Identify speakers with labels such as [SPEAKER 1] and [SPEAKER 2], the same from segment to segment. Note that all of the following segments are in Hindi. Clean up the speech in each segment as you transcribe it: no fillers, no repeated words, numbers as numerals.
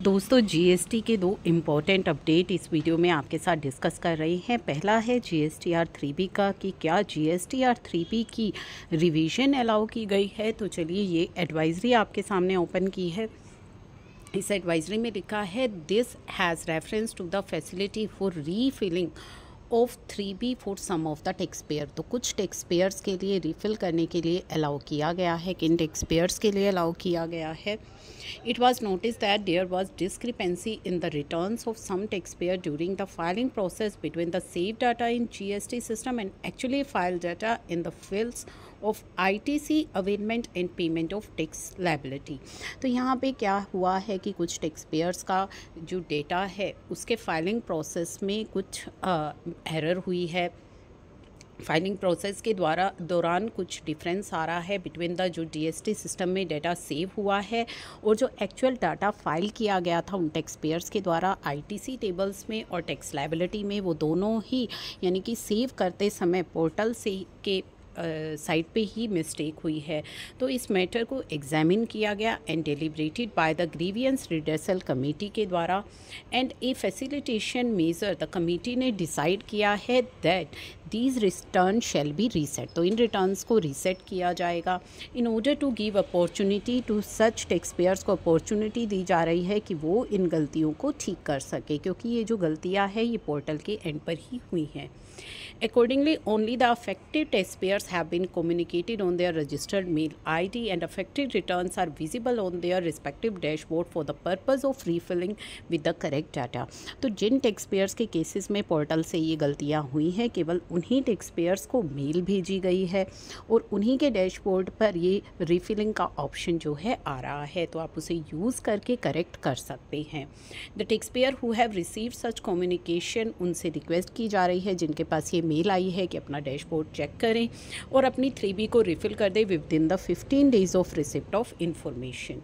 [SPEAKER 1] दोस्तों जीएसटी के दो इम्पॉर्टेंट अपडेट इस वीडियो में आपके साथ डिस्कस कर रहे हैं। पहला है जीएसटीआर 3B का कि क्या जीएसटीआर 3B की रिवीजन अलाउ की गई है। तो चलिए ये एडवाइजरी आपके सामने ओपन की है। इस एडवाइजरी में लिखा है this has reference to the facility for refilling of 3B for some of the tax payer. तो कुछ टैक्स पेयर्स के लिए रिफ़िल करने के लिए अलाउ किया गया है। किन टैक्स पेयर्स के लिए अलाउ किया गया है? It was noticed that there was discrepancy in the returns of some taxpayer during the filing process between the saved data in GST system and actually filed data in the fields of ITC awaitment and payment of tax liability। तो यहाँ पे क्या हुआ है कि कुछ टैक्स पेयर्स का जो डेटा है उसके फाइलिंग प्रोसेस में कुछ एरर हुई है। फाइलिंग प्रोसेस के दौरान कुछ डिफरेंस आ रहा है बिटवीन द जो जीएसटी सिस्टम में डाटा सेव हुआ है और जो एक्चुअल डाटा फाइल किया गया था उन टैक्स पेयर्स के द्वारा आईटीसी टेबल्स में और टैक्स लायबिलिटी में, वो दोनों ही यानी कि सेव करते समय पोर्टल से के साइट पे ही मिस्टेक हुई है। तो इस मैटर को एग्जामिन किया गया and deliberated by the grievance redressal committee के द्वारा and a facilitation measure the committee ने डिसाइड किया है that these return shall be reset. तो इन रिटर्न्स को रीसेट किया जाएगा in order to give opportunity to such tax payers को अपॉर्चुनिटी दी जा रही है कि वो इन गलतियों को ठीक कर सके, क्योंकि ये जो गलतियाँ हैं ये पोर्टल के एंड पर ही हुई हैं। Accordingly, only the affected taxpayers have been communicated on their registered mail ID and affected returns are visible on their respective dashboard for the purpose of refilling with the correct data। तो जिन टैक्सपेयर्स के केसेस में पोर्टल से ये गलतियाँ हुई हैं केवल उन्हीं टैक्सपेयर्स को मेल भेजी गई है और उन्हीं के डैशबोर्ड पर ये रिफिलिंग का ऑप्शन जो है आ रहा है, तो आप उसे यूज़ करके करेक्ट कर सकते हैं। The taxpayer who have received such communication, उनसे रिक्वेस्ट की जा रही है जिनके पास ये मेल आई है कि अपना डैशबोर्ड चेक करें और अपनी 3B को रिफ़िल कर दें within the 15 days of receipt of information.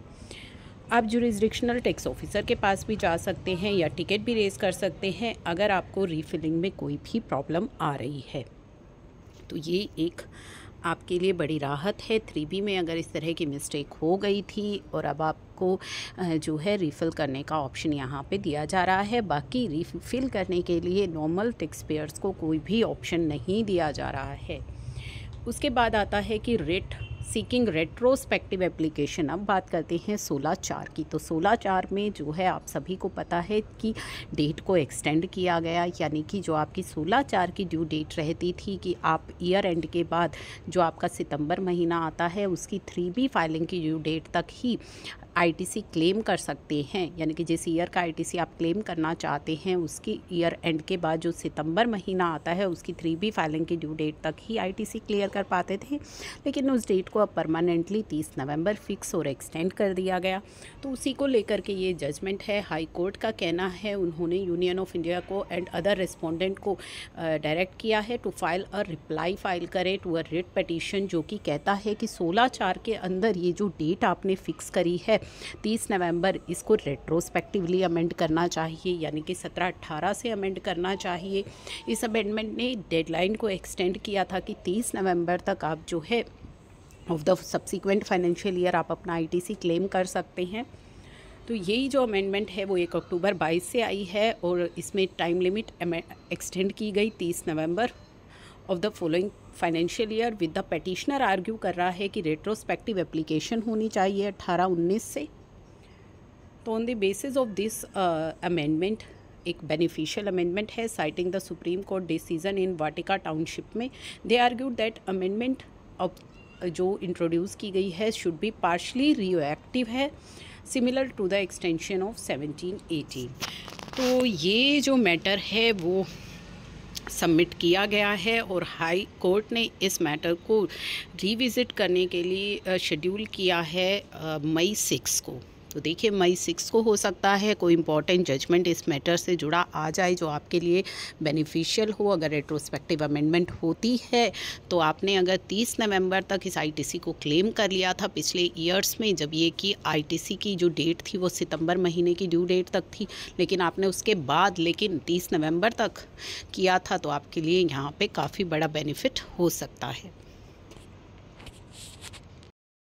[SPEAKER 1] आप जुरिसडिक्शनल टैक्स ऑफिसर के पास भी जा सकते हैं या टिकट भी रेज कर सकते हैं अगर आपको रिफिलिंग में कोई भी प्रॉब्लम आ रही है। तो ये एक आपके लिए बड़ी राहत है। 3B में अगर इस तरह की मिस्टेक हो गई थी और अब आपको जो है रिफ़िल करने का ऑप्शन यहाँ पे दिया जा रहा है। बाकी रिफ़िल करने के लिए नॉर्मल टैक्स पेयर्स को कोई भी ऑप्शन नहीं दिया जा रहा है। उसके बाद आता है कि रिट सीकिंग रेट्रोस्पेक्टिव एप्लीकेशन। अब बात करते हैं 16/4 की। तो 16/4 में जो है आप सभी को पता है कि डेट को एक्सटेंड किया गया, यानी कि जो आपकी 16/4 की ड्यू डेट रहती थी कि आप ईयर एंड के बाद जो आपका सितंबर महीना आता है उसकी 3B फाइलिंग की ड्यू डेट तक ही आईटीसी क्लेम कर सकते हैं, यानी कि जिस ईयर का आईटीसी आप क्लेम करना चाहते हैं उसकी ईयर एंड के बाद जो सितंबर महीना आता है उसकी 3B फाइलिंग की ड्यू डेट तक ही आईटीसी क्लियर कर पाते थे। लेकिन उस डेट को अब परमानेंटली 30 नवंबर फिक्स और एक्सटेंड कर दिया गया। तो उसी को लेकर के ये जजमेंट है। हाई कोर्ट का कहना है, उन्होंने यूनियन ऑफ इंडिया को एंड अदर रिस्पोंडेंट को डायरेक्ट किया है to file a reply file करे टू अ रिट पटिशन, जो कि कहता है कि 16/4 के अंदर ये जो डेट आपने फिक्स करी है 30 नवंबर, इसको रेट्रोस्पेक्टिवली अमेंड करना चाहिए, यानी कि 17/18 से अमेंड करना चाहिए। इस अमेंडमेंट ने डेडलाइन को एक्सटेंड किया था कि 30 नवंबर तक आप जो है of the subsequent financial year आप अपना आईटीसी क्लेम कर सकते हैं। तो यही जो अमेंडमेंट है वो 1 अक्टूबर 22 से आई है और इसमें टाइम लिमिट एक्सटेंड की गई 30 November of the following financial year. With the petitioner argue कर रहा है कि रेट्रोस्पेक्टिव एप्लीकेशन होनी चाहिए 18-19 से। तो on the basis of this amendment, एक बेनिफिशियल अमेंडमेंट है, citing the supreme court decision in Vatika township में, they argued that amendment of जो इंट्रोड्यूस की गई है शुड बी पार्शली रियोएक्टिव है, similar to the extension of 1718। तो ये जो मैटर है वो सबमिट किया गया है और हाई कोर्ट ने इस मैटर को रिविज़िट करने के लिए शेड्यूल किया है मई 6 को। तो देखिए मई 6 को हो सकता है कोई इम्पॉर्टेंट जजमेंट इस मैटर से जुड़ा आ जाए जो आपके लिए बेनिफिशियल हो। अगर रेट्रोस्पेक्टिव अमेंडमेंट होती है तो आपने अगर 30 नवंबर तक इस आईटीसी को क्लेम कर लिया था पिछले ईयर्स में, जब ये कि आईटीसी की जो डेट थी वो सितंबर महीने की ड्यू डेट तक थी, लेकिन आपने उसके बाद 30 नवंबर तक किया था, तो आपके लिए यहाँ पे काफ़ी बड़ा बेनिफिट हो सकता है।